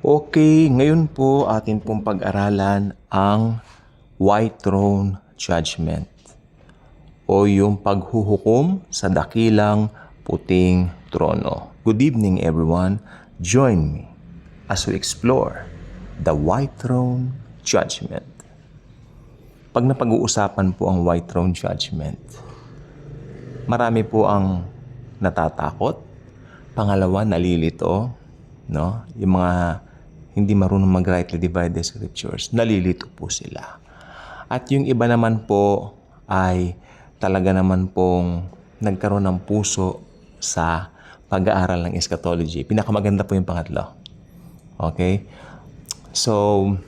Okay, ngayon po atin pong pag-aralan ang White Throne Judgment o yung paghuhukom sa dakilang puting trono. Good evening everyone. Join me as we explore the White Throne Judgment. Pag napag-uusapan po ang White Throne Judgment, marami po ang natatakot. Pangalawa, nalilito. No? Yung mga hindi marunong mag-rightly divide the scriptures, nalilito po sila. At yung iba naman po ay talaga naman pong nagkaroon ng puso sa pag-aaral ng eschatology. Pinakamaganda po yung pangatlo. Okay? So,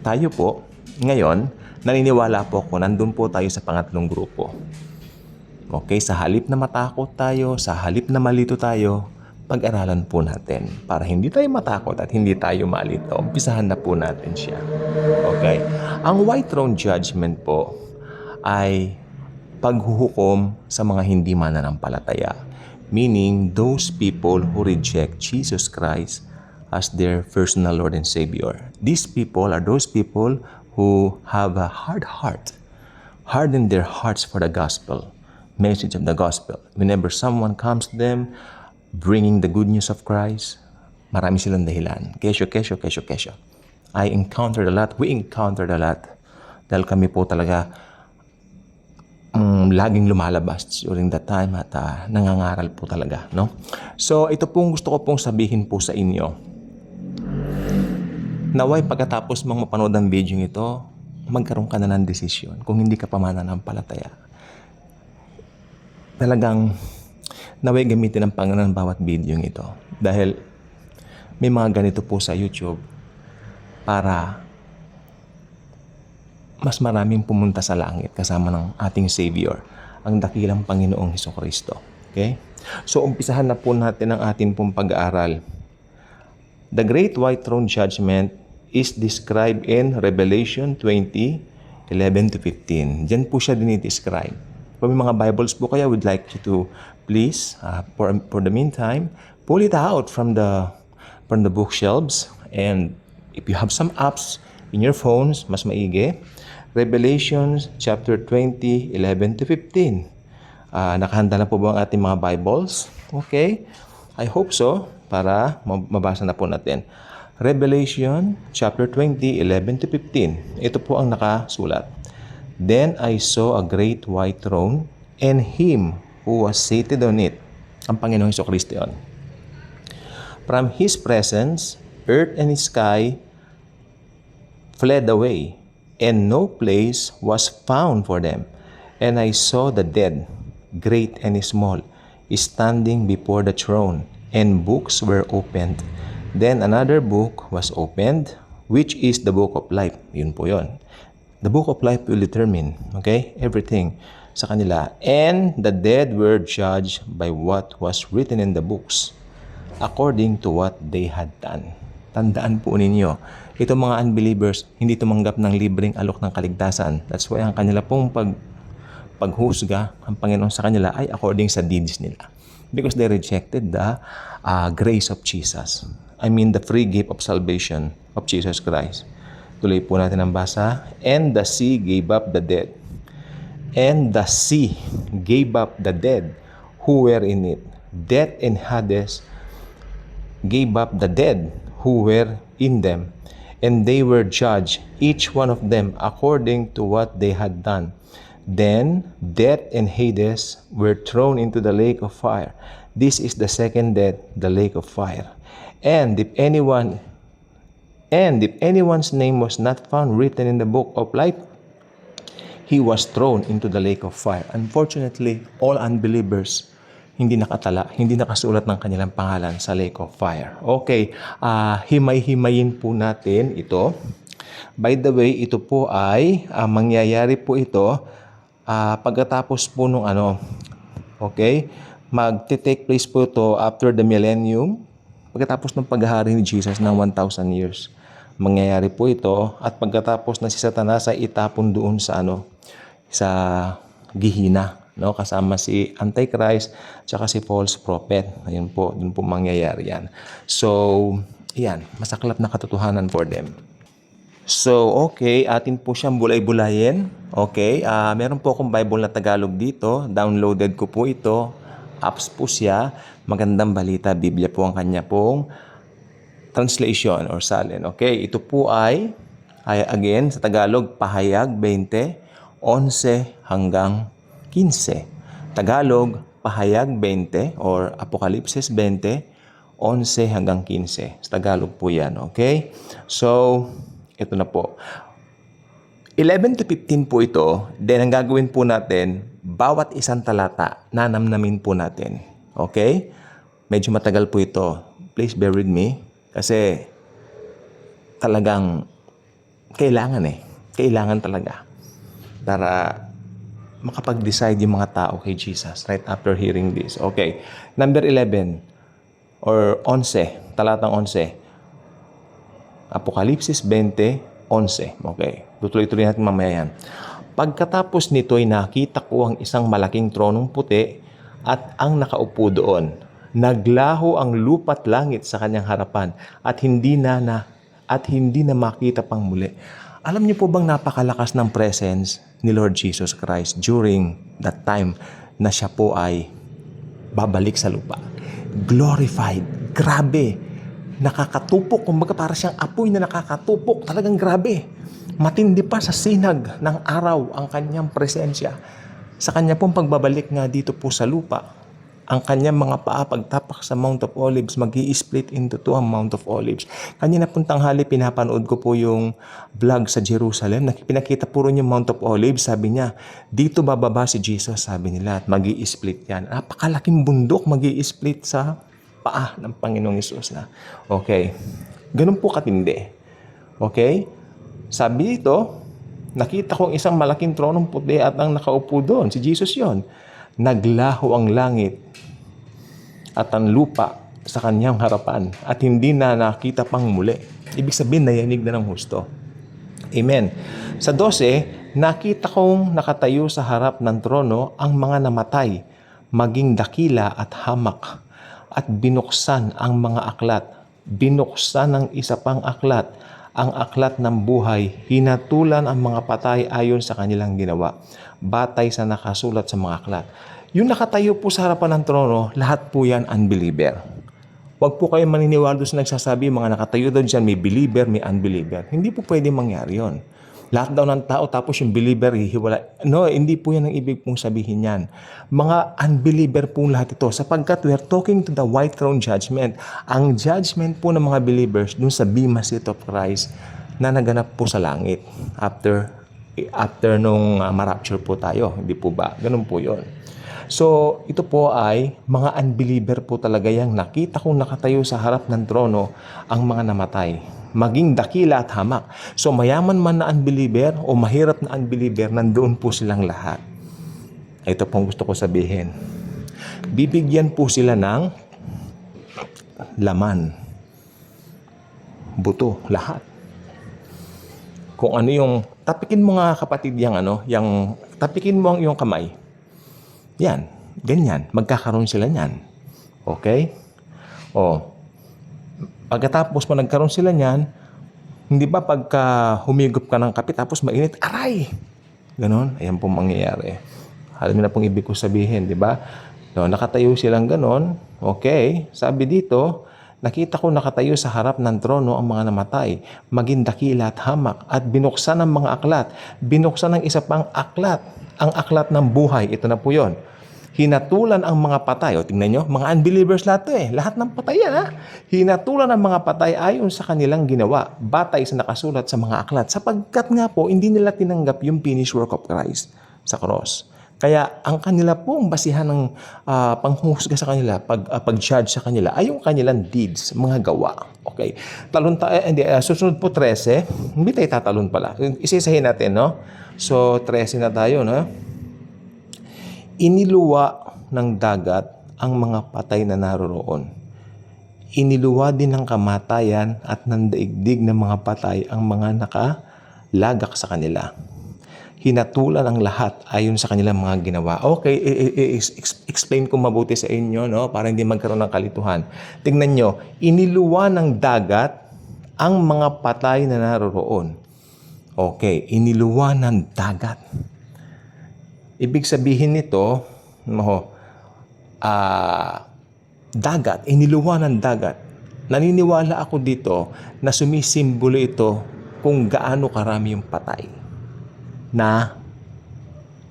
tayo po, ngayon, naniniwala po ako, nandun po tayo sa pangatlong grupo. Okay? Sa halip na matakot tayo, sa halip na malito tayo, pag-aralan po natin para hindi tayo matakot at hindi tayo malito. Umpisahan na po natin siya. Okay? Ang White Throne Judgment po ay paghuhukom sa mga hindi mananampalataya. Meaning, those people who reject Jesus Christ as their personal Lord and Savior. These people are those people who have a hard heart, harden their hearts for the gospel, message of the gospel. Whenever someone comes to them, bringing the good news of Christ, marami silang dahilan. Kesyo. I encountered a lot. We encountered a lot. Dahil kami po talaga laging lumalabas during that time at nangangaral po talaga. No? So, ito pong gusto ko pong sabihin po sa inyo. Naway pagkatapos mong mapanood ang video ito, magkaroon ka na ng desisyon kung hindi ka pa mananampalataya. Talagang naway gamitin ng Panginoon bawat video ito. Dahil may mga ganito po sa YouTube para mas maraming pumunta sa langit kasama ng ating Savior, ang dakilang Panginoong Hesukristo. Okay? So, umpisahan na po natin ang ating pong pag-aaral. The Great White Throne Judgment is described in Revelation 20:11-15. Diyan po siya dinidescribe. Kung may mga Bibles po kaya, would like you to please, for the meantime, pull it out from the bookshelves. And if you have some apps in your phones, mas maigi. Revelation chapter 20:11-15. Nakahanda na po ba ang ating mga Bibles? Okay. I hope so, para mabasa na po natin. Revelation chapter 20:11-15. Ito po ang nakasulat. Then I saw a great white throne and him who was seated on it. Ang Panginoong Hesukristo yun. From His presence, earth and sky fled away, and no place was found for them. And I saw the dead, great and small, standing before the throne, and books were opened. Then another book was opened, which is the book of life. Yun po yun. The book of life will determine, okay, everything sa kanila. And the dead were judged by what was written in the books, according to what they had done. Tandaan po ninyo, itong mga unbelievers, hindi tumanggap ng libreng alok ng kaligtasan. That's why ang kanila pong paghusga, ang Panginoon sa kanila ay according sa deeds nila. Because they rejected the grace of Jesus. I mean, the free gift of salvation of Jesus Christ. Tuloy po natin ang basa. And the sea gave up the dead. And the sea gave up the dead who were in it. Death and Hades gave up the dead who were in them. And they were judged, each one of them, according to what they had done. Then death and Hades were thrown into the lake of fire. This is the second death, the lake of fire. And if anyone's name was not found written in the book of life, he was thrown into the lake of fire. Unfortunately, all unbelievers, hindi nakasulat ng kanilang pangalan sa lake of fire. Okay, himay-himayin po natin ito. By the way, ito po ay mangyayari po ito pagkatapos po nung okay, magte-take place po ito after the millennium, pagkatapos ng paghahari ni Jesus ng 1,000 years. Mangyayari po ito at pagkatapos na si Satanas ay itapon doon sa sa Gihina, no, kasama si Antichrist tsaka si false prophet. Ayun po, dun po mangyayari yan. So, Yan, masaklap na katotohanan for them. So, okay, atin po siyang bulay-bulayin. Okay, meron po akong Bible na Tagalog dito. Downloaded ko po ito. Apps po siya. Magandang balita, Biblia po ang kanya pong translation or salin. Okay, ito po ay again, sa Tagalog, Pahayag 20, 11 hanggang 15. Tagalog, Pahayag 20 or Apokalipsis 20, 11 hanggang 15. Sa Tagalog po yan, okay? So, ito na po. 11 to 15 po ito. Then, ang gagawin po natin, bawat isang talata, nanamnamin po natin. Okay? Medyo matagal po ito. Please bear with me. Kasi, talagang, kailangan Kailangan talaga. Para makapag-decide yung mga tao kay Jesus right after hearing this. Okay. Number 11 or 11, talatang 11. Apokalipsis 20, 11. Okay. Tutuloy-tuloy natin mamaya yan. Pagkatapos nito ay nakita ko ang isang malaking tronong puti at ang nakaupo doon. Naglaho ang lupa't langit sa kanyang harapan at hindi na makita pang muli. Alam niyo po bang napakalakas ng presence ni Lord Jesus Christ during that time na siya po ay babalik sa lupa? Glorified. Grabe. Nakakatupok. Kumbaga para siyang apoy na nakakatupok. Talagang grabe. Matindi pa sa sinag ng araw ang kanyang presensya. Sa kanya pong pagbabalik nga dito po sa lupa, ang kanyang mga paa pagtapak sa Mount of Olives, mag-i-split into two ang Mount of Olives. Kanina pong tanghali, pinapanood ko po yung vlog sa Jerusalem. Pinakita po rin yung Mount of Olives. Sabi niya, dito bababa si Jesus, sabi nila, at mag-i-split yan. Napakalaking bundok, mag-i-split sa paa ng Panginoong Hesus na. Okay. Ganun po katindi. Okay? Sabi dito, nakita kong isang malaking tronong puti at ang nakaupo doon. Si Jesus yon. Naglaho ang langit at ang lupa sa kanyang harapan at hindi na nakita pang muli. Ibig sabihin, nayanig na ng husto. Amen. Sa 12, nakita kong nakatayo sa harap ng trono ang mga namatay, maging dakila at hamak, at binuksan ang mga aklat. Binuksan ng isa pang aklat, ang aklat ng buhay, hinatulan ang mga patay ayon sa kanilang ginawa, batay sa nakasulat sa mga aklat. Yung nakatayo po sa harapan ng trono, lahat po yan unbeliever. Huwag po kayo maniniwala doon sa nagsasabi, mga nakatayo doon dyan, may believer, may unbeliever. Hindi po pwede mangyari yon. Lahat daw ng tao, tapos yung believer, hihiwala. No, hindi po yan ang ibig pong sabihin yan. Mga unbeliever po lahat ito, sapagkat we are talking to the white throne judgment. Ang judgment po ng mga believers dun sa Bema Seat of Christ na naganap po sa langit after nung ma-rapture po tayo. Hindi po ba? Ganun po yon. So, ito po ay mga unbeliever po talaga yung nakita kong nakatayo sa harap ng trono ang mga namatay, maging dakila at hamak. So, mayaman man na unbeliever o mahirap na unbeliever, nandoon po silang lahat. Ito pong gusto ko sabihin. Bibigyan po sila ng laman, buto, lahat. Kung ano yung, tapikin mo nga kapatid tapikin mo ang iyong kamay. Yan, ganyan. Magkakaroon sila niyan. Okay? Pagkatapos mo nagkaroon sila niyan, hindi ba pagka humigop ka ng kape tapos mainit, aray! Ganon, ayan pong mangyayari. Alam niyo na pong ibig ko sabihin, di ba? No, nakatayo silang ganon. Okay, sabi dito, nakita ko nakatayo sa harap ng trono ang mga namatay, maging dakila at hamak, at binuksan ang mga aklat. Binuksan ng isa pang aklat, ang aklat ng buhay. Ito na po yon. Hinatulan ang mga patay. O, tingnan nyo, mga unbelievers lahat to Lahat ng patay yan, ha? Hinatulan ang mga patay ayon sa kanilang ginawa, batay sa nakasulat sa mga aklat. Sapagkat nga po, hindi nila tinanggap yung finished work of Christ sa cross. Kaya ang kanila pong basihan ng panghusga sa kanila, pag-judge sa kanila, ay yung kanilang deeds, mga gawa. Okay. Susunod po 13. Hindi tayo tatalon pala. Isa-isahin natin, no? So, 13 na tayo, no? Iniluwa ng dagat ang mga patay na naroroon. Iniluwa din ng kamatayan at ng daigdig ng mga patay ang mga nakalagak sa kanila. hinatulan ang lahat ayon sa kanilang mga ginawa. Okay, explain ko mabuti sa inyo, no, para hindi magkaroon ng kalituhan. Tingnan nyo, iniluwa ng dagat ang mga patay na naroroon. Okay, iniluwa ng dagat. Ibig sabihin nito, dagat, iniluwa ng dagat. Naniniwala ako dito na sumisimbolo ito kung gaano karami yung patay na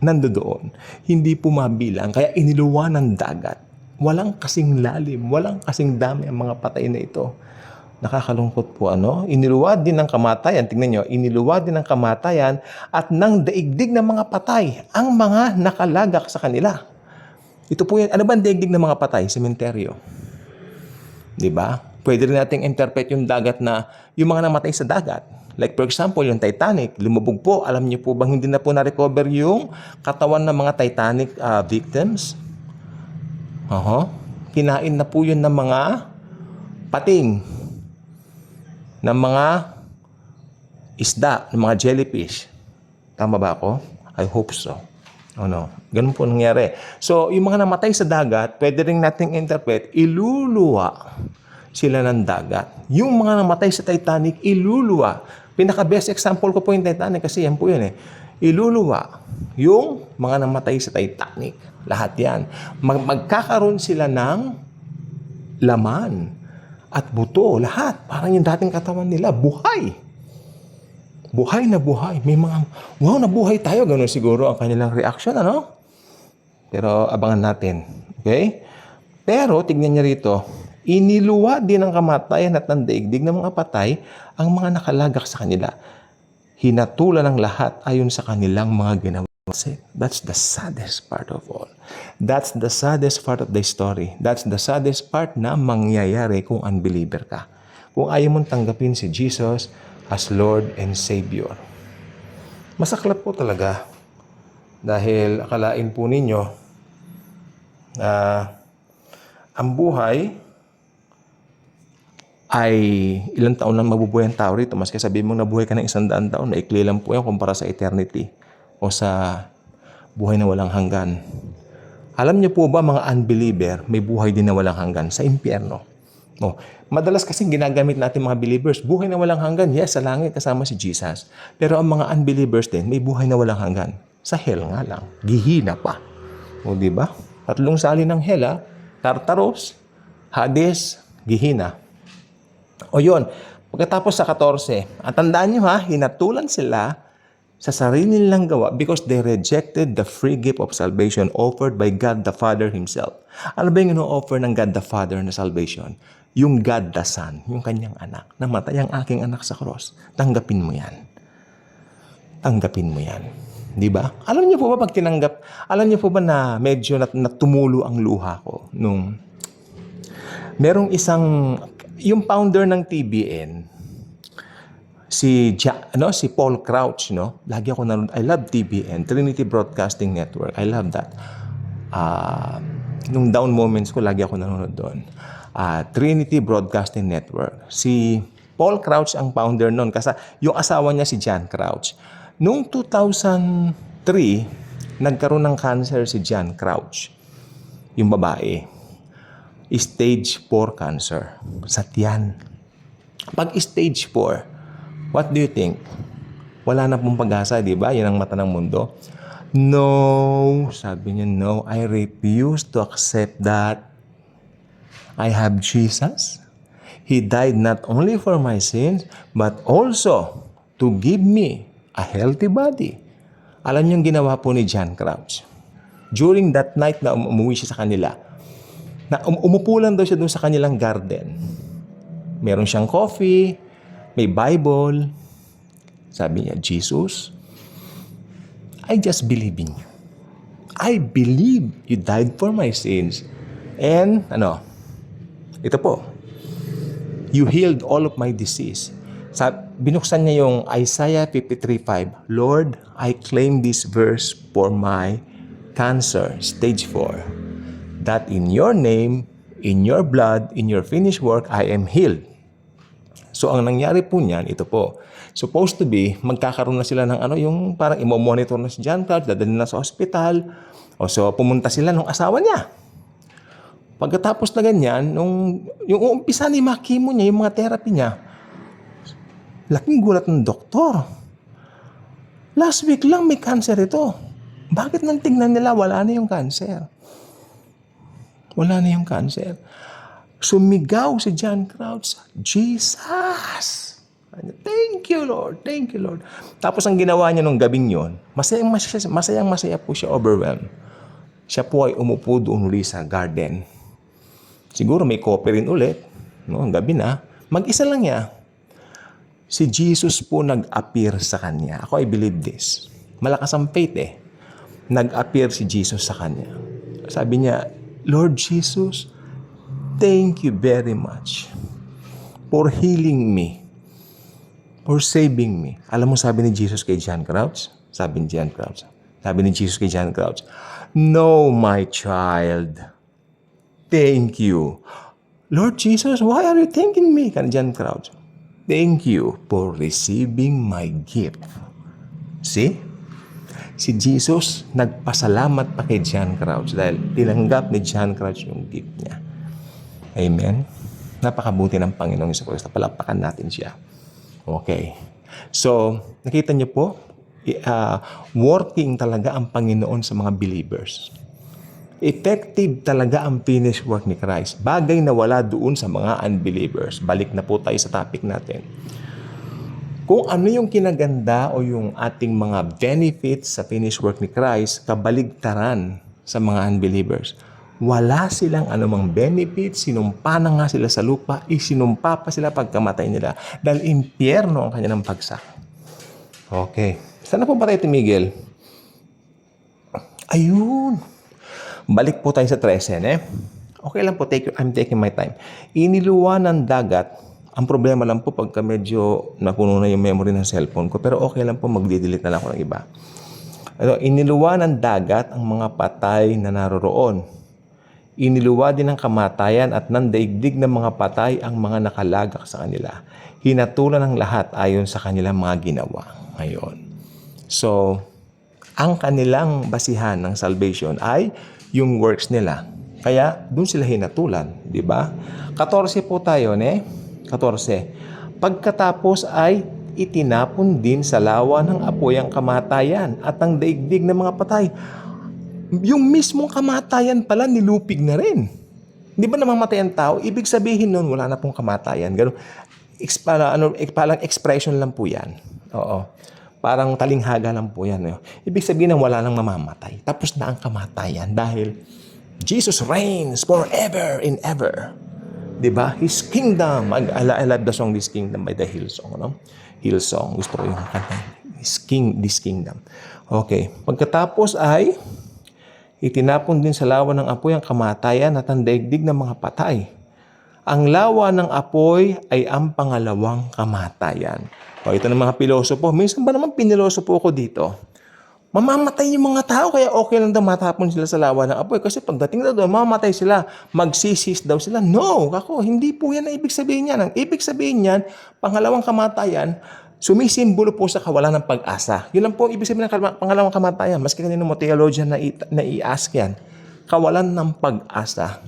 nandoon. Hindi pumabilang, kaya iniluwa ng dagat. Walang kasing lalim, walang kasing dami ang mga patay na ito. Nakakalungkot po, ano? Iniluwad din ng kamatayan, tingnan nyo, iniluwad din ng kamatayan at ng daigdig ng mga patay ang mga nakalagak sa kanila. Ito po yan, ano ba ang daigdig ng mga patay? Sementeryo. Diba? Pwede rin nating interpret yung dagat na yung mga namatay sa dagat. Like for example, yung Titanic, lumubog po. Alam niyo po bang hindi na po na-recover yung katawan ng mga Titanic victims? Kinain na po yun ng mga pating, ng mga isda, ng mga jellyfish. Tama ba ako? I hope so. Ganun po nangyari. So, yung mga namatay sa dagat, pwede rin nating interpret, iluluwa sila ng dagat. Yung mga namatay sa Titanic, iluluwa. Pinaka-best example ko po yung Titanic kasi yan po yun eh. Iluluwa yung mga namatay sa Titanic. Lahat yan. Magkakaroon sila ng laman at buto. Lahat. Parang yung dating katawan nila. Buhay. Buhay na buhay. May mga, wow, nabuhay tayo. Ganun siguro ang kanilang reaction, ano? Pero abangan natin. Okay? Pero, tignan niya rito, iniluwa din ng kamatayan at ng daigdig ng mga patay ang mga nakalagak sa kanila. Hinatulan ng lahat ayon sa kanilang mga ginawa. That's the saddest part of all. That's the saddest part of the story. That's the saddest part na mangyayari kung unbeliever ka. Kung ayaw mong tanggapin si Jesus as Lord and Savior. Masaklap po talaga. Dahil akalain po ninyo na ang buhay ay ilang taon lang mabubuhay ang tao rito. Maski sabihin mo nabuhay ka ng 100 taon, naikli lang po yan kumpara sa eternity o sa buhay na walang hanggan. Alam niyo po ba mga unbeliever, may buhay din na walang hanggan sa impyerno. Madalas kasing ginagamit natin mga believers, buhay na walang hanggan, yes, sa langit kasama si Jesus. Pero ang mga unbelievers din, may buhay na walang hanggan. Sa hell nga lang, gihina pa. Di ba? 3 sali ng hell, Tartarus, Hades, gihina. Yun, pagkatapos sa 14, at tandaan nyo hinatulan sila sa sarili nilang gawa because they rejected the free gift of salvation offered by God the Father Himself. Ano ba yung ino-offer ng God the Father na salvation? Yung God the Son, yung kanyang anak. Namatay ang aking anak sa cross. Tanggapin mo yan. Tanggapin mo yan. Di ba? Alam niyo po ba pag tinanggap, alam niyo po ba na medyo natumulo ang luha ko nung merong isang, yung founder ng TBN, si Paul Crouch, lagi ako nanonood. I love TBN, Trinity Broadcasting Network. I love that. Nung down moments ko, lagi ako nanonood doon. Trinity Broadcasting Network. Si Paul Crouch ang founder noon kasi yung asawa niya si John Crouch. Noong 2003, nagkaroon ng cancer si John Crouch, yung babae. Stage 4 cancer sa tiyan. Pag stage 4, what do you think? Wala na pong pag-asa, di ba? Yan ang mata ng mundo. No, sabi niya, no, I refuse to accept that. I have Jesus. He died not only for my sins, but also to give me a healthy body. Alam niyo yung ginawa po ni John Crouch. During that night na umuwi siya sa kanila, na umupo lang daw siya doon sa kanilang garden. Meron siyang coffee, may Bible. Sabi niya, Jesus, I just believe in you. I believe you died for my sins. And, ito po, you healed all of my disease. Binuksan niya yung Isaiah 53:5. Lord, I claim this verse for my cancer, stage 4. That in your name, in your blood, in your finished work, I am healed. So, ang nangyari po niyan, ito po. Supposed to be, magkakaroon na sila ng yung parang imo-monitor na si John Crouch, dadalhin na sa ospital. O so, pumunta sila ng asawa niya. Pagkatapos na ganyan, yung umpisa ni makimo niya, yung mga therapy niya, laking gulat ng doktor. Last week lang may cancer ito. Bakit nang tingnan nila, wala na yung cancer? Wala na yung cancer. Sumigaw si John Crouch, Jesus! Thank you, Lord. Thank you, Lord. Tapos ang ginawa niya nung gabing yon, masayang-masaya po siya, overwhelmed. Siya po ay umupo doon uli sa garden. Siguro may coffee rin ulit. No, ang gabi na. Mag-isa lang niya. Si Jesus po nag-appear sa kanya. Ako, I believe this. Malakas ang faith eh. Nag-appear si Jesus sa kanya. Sabi niya, Lord Jesus, thank you very much for healing me, for saving me. Alam mo, sabi ni Jesus kay John Crouch? Sabi ni Jesus kay John Crouch, no, my child. Thank you. Lord Jesus, why are you thanking me? Kan John Crouch. Thank you for receiving my gift. See? Si Jesus nagpasalamat pa kay John Crouch dahil tinanggap ni John Crouch yung gift niya. Amen? Napakabuti ng Panginoong Hesus. Palakpakan natin siya. Okay. So, nakita niyo po, working talaga ang Panginoon sa mga believers. Effective talaga ang finished work ni Christ. Bagay na wala doon sa mga unbelievers. Balik na po tayo sa topic natin. Kung ano yung kinaganda o yung ating mga benefits sa finished work ni Christ, kabaligtaran sa mga unbelievers. Wala silang anumang benefits, sinumpa na nga sila sa lupa, isinumpa pa sila pagkamatay nila. Dahil impyerno ang kanilang pagsak. Okay. Saan na po ba tayo tumigil? Ayun. Balik po tayo sa 13, eh. Okay lang po, I'm taking my time. Iniluwa ng dagat. Ang problema lang po pagka medyo napuno na yung memory ng cellphone ko. Pero okay lang po, magdi-delete na lang ako ng iba. Iniluwa ng dagat ang mga patay na naroroon. Iniluwa din ng kamatayan at ng daigdig ng mga patay ang mga nakalagak sa kanila. Hinatulan ng lahat ayon sa kanilang mga ginawa. Ngayon. So, ang kanilang basihan ng salvation ay yung works nila. Kaya, doon sila hinatulan. Di ba? 14 po tayo, 14. Pagkatapos ay itinapon din sa lawa ng apoy ang kamatayan at ang daigdig ng mga patay. Yung mismong kamatayan pala, nilupig na rin. Di ba namamatay ang tao? Ibig sabihin nun, wala na pong kamatayan. Ganun. Parang expression lang po yan. Oo. Parang talinghaga lang po yan. Ibig sabihin na wala nang mamamatay. Tapos na ang kamatayan dahil Jesus reigns forever and ever. Diba? His kingdom. I love the song, This Kingdom by the Hillsong. No? Hillsong. Gusto ko yung kanta. This Kingdom. Okay. Pagkatapos ay itinapon din sa lawa ng apoy ang kamatayan at ang daigdig ng mga patay. Ang lawa ng apoy ay ang pangalawang kamatayan. O, ito ng mga pilosopo. Minsan ba naman pinilosopo ko dito? Mamamatay yung mga tao, kaya okay lang daw matapon sila sa lawa ng apoy. Kasi pagdating na doon, mamamatay sila. Magsisis daw sila. No, ako, hindi po yan ang ibig sabihin niyan. Ang ibig sabihin niyan, pangalawang kamatayan, sumisimbolo po sa kawalan ng pag-asa. Yun lang po ang ibig sabihin ng pangalawang kamatayan. Maski kanino mo theologian na i-ask yan. Kawalan ng pag-asa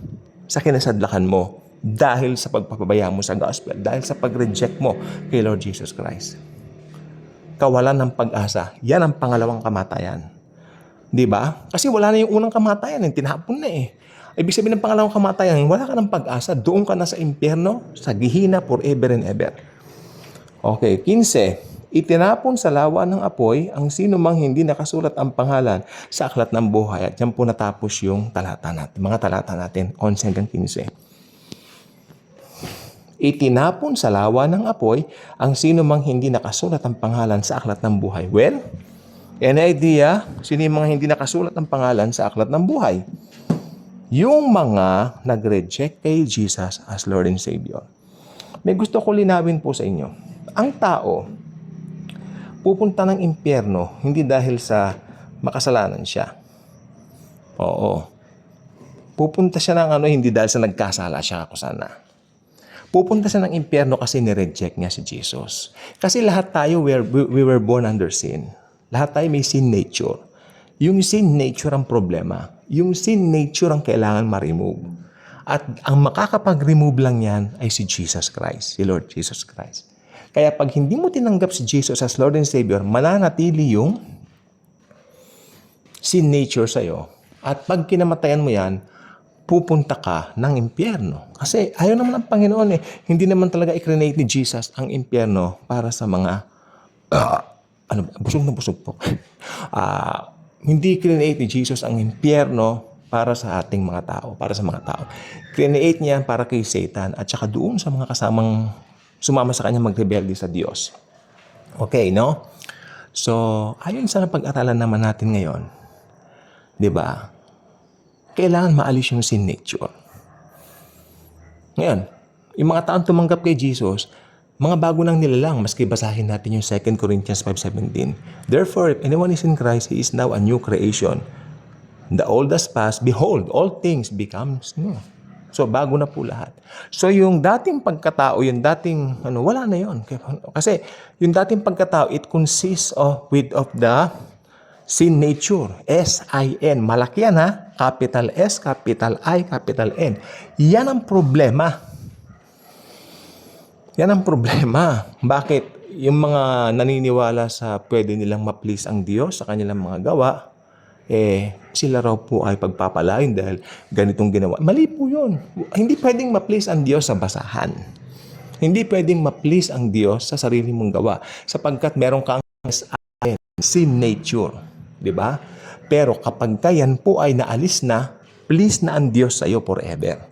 sa kinasadlakan mo. Dahil sa pagpapabaya mo sa gospel, dahil sa pag-reject mo kay Lord Jesus Christ. Kawalan ng pag-asa. Yan ang pangalawang kamatayan. Di ba? Kasi wala na yung unang kamatayan, tinapon na eh. Ibig sabihin ng pangalawang kamatayan, wala ka ng pag-asa, doon ka na sa impyerno, sa gihina forever and ever. Okay, 15. Itinapon sa lawa ng apoy ang sino mang hindi nakasulat ang pangalan sa aklat ng buhay. At yan po natapos yung talata natin, mga talata natin, 11 hanggang 15. Itinapon sa lawa ng apoy ang sino mang hindi nakasulat ang pangalan sa aklat ng buhay. Well, any idea sino yung mga hindi nakasulat ang pangalan sa aklat ng buhay? Yung mga nag-reject kay Jesus as Lord and Savior. May gusto ko linawin po sa inyo. Ang tao, pupunta ng impyerno hindi dahil sa makasalanan siya. Oo. Pupunta siya ng hindi dahil sa nagkasala siya ako sana. Pupunta siya ng impyerno kasi nireject niya si Jesus. Kasi lahat tayo, we were born under sin. Lahat tayo may sin nature. Yung sin nature ang problema. Yung sin nature ang kailangan ma-remove. At ang makakapag-remove lang yan ay si Jesus Christ, si Lord Jesus Christ. Kaya pag hindi mo tinanggap si Jesus as Lord and Savior, mananatili yung sin nature sa'yo. At pag kinamatayan mo yan, pupunta ka ng impyerno. Kasi ayaw naman ng Panginoon eh. Hindi naman talaga i-create ni Jesus ang impyerno para sa mga, busog na busog po. Hindi create ni Jesus ang impyerno para sa ating mga tao, para sa mga tao. Create niya para kay Satan at saka doon sa mga kasamang sumama sa kanya magrebelde sa Diyos. Okay, no? So, ayon sa pag-aralan naman natin ngayon, di ba? Kailangan maalis yung sin nature. Ngayon, yung mga taong tumanggap kay Jesus, mga bago nang nilalang, maski basahin natin yung 2 Corinthians 5:17. Therefore, if anyone is in Christ, he is now a new creation. The old has passed, behold, all things becomes new. So, bago na po lahat. So, yung dating pagkatao, yung dating, wala na yun. Kasi, yung dating pagkatao, it consists of the sin nature. S-I-N. Malaki yan ha. Capital S, capital I, capital N. Yan ang problema. Yan ang problema. Bakit? Yung mga naniniwala sa pwede nilang ma-please ang Diyos sa kanilang mga gawa, sila raw po ay pagpapalain dahil ganitong ginawa. Mali po yun. Hindi pwedeng ma-please ang Diyos sa basahan. Hindi pwedeng ma-please ang Diyos sa sarili mong gawa sapagkat meron kang S-I-N, sin nature. Diba? Pero kapag yan po ay naalis na, please na ang Diyos sa iyo forever.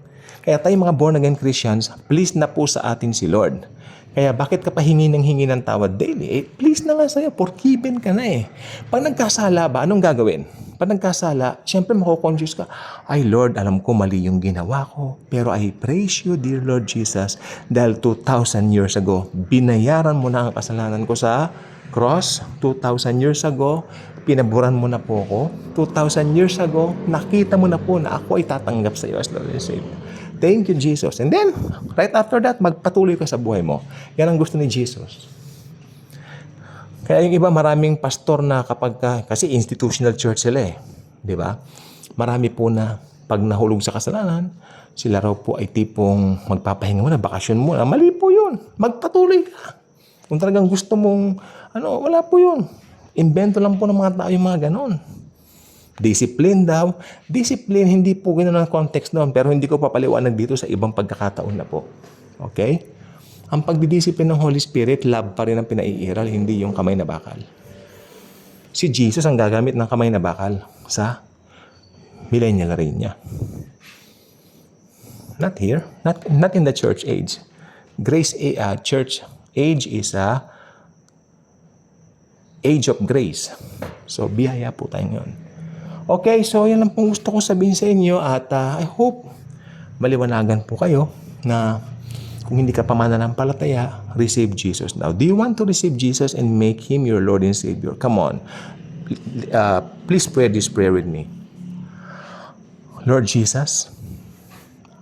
Kaya tayo mga born again Christians, please na po sa atin si Lord. Kaya bakit ka pa hingi ng tawad daily? Please na nga sa iyo, forgiven ka na eh. Pag nagkasala ba, anong gagawin? Pag nagkasala, syempre mako-conscious ka, ay Lord, alam ko mali yung ginawa ko. Pero I praise you, dear Lord Jesus, dahil 2,000 years ago, binayaran mo na ang kasalanan ko sa cross. 2,000 years ago, pinaburan mo na po ako. 2,000 years ago, nakita mo na po na ako ay tatanggap sa iyo as Lord and Savior. Thank you, Jesus. And then, right after that, magpatuloy ka sa buhay mo. Yan ang gusto ni Jesus. Kaya yung iba, maraming pastor na kasi institutional church sila eh. Di ba? Marami po na pag nahulog sa kasalanan, sila raw po ay tipong magpapahinga mo na, bakasyon mo na. Mali po yun. Magpatuloy ka. Kung talagang gusto mong, wala po yun. Invento lang po ng mga tao yung mga ganon. Discipline daw. Discipline, hindi po ganoon ang context doon. Pero hindi ko papaliwanag dito sa ibang pagkakataon na po. Okay? Ang pagdidisipline ng Holy Spirit, love pa rin ang pinaiiral, hindi yung kamay na bakal. Si Jesus ang gagamit ng kamay na bakal sa millennial reign niya. Not here. Not in the church age. Church age is age of grace. So, biyaya po tayo ngayon. Okay, so yan lang pong gusto ko sabihin sa inyo at I hope maliwanagan po kayo na kung hindi ka pa mananampalataya, receive Jesus now. Do you want to receive Jesus and make Him your Lord and Savior? Come on. Please pray this prayer with me. Lord Jesus,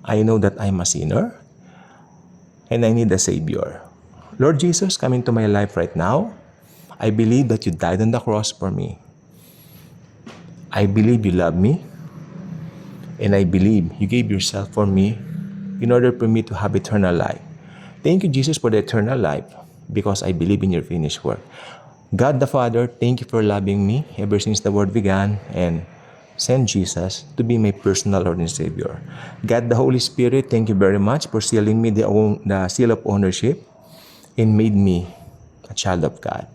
I know that I'm a sinner and I need a Savior. Lord Jesus, come into my life right now. I believe that you died on the cross for me. I believe you love me. And I believe you gave yourself for me in order for me to have eternal life. Thank you, Jesus, for the eternal life because I believe in your finished work. God the Father, thank you for loving me ever since the world began and send Jesus to be my personal Lord and Savior. God the Holy Spirit, thank you very much for sealing me the seal of ownership and made me a child of God.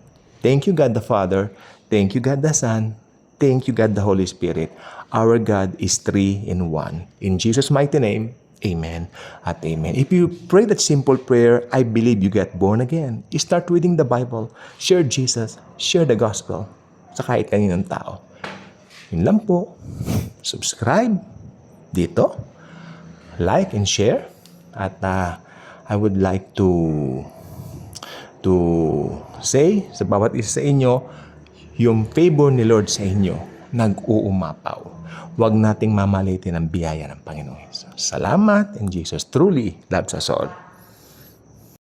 Thank you, God the Father. Thank you, God the Son. Thank you, God the Holy Spirit. Our God is 3 in 1. In Jesus' mighty name, amen at amen. If you pray that simple prayer, I believe you get born again. You start reading the Bible, share Jesus, share the gospel sa kahit kaninong tao. Yun lang po. Subscribe dito. Like and share. At I would like to say sa bawat isa sa inyo, yung favor ni Lord sa inyo, nag-uumapaw. Huwag nating mamalitin ang biyaya ng Panginoon. Salamat, and Jesus truly loves us all.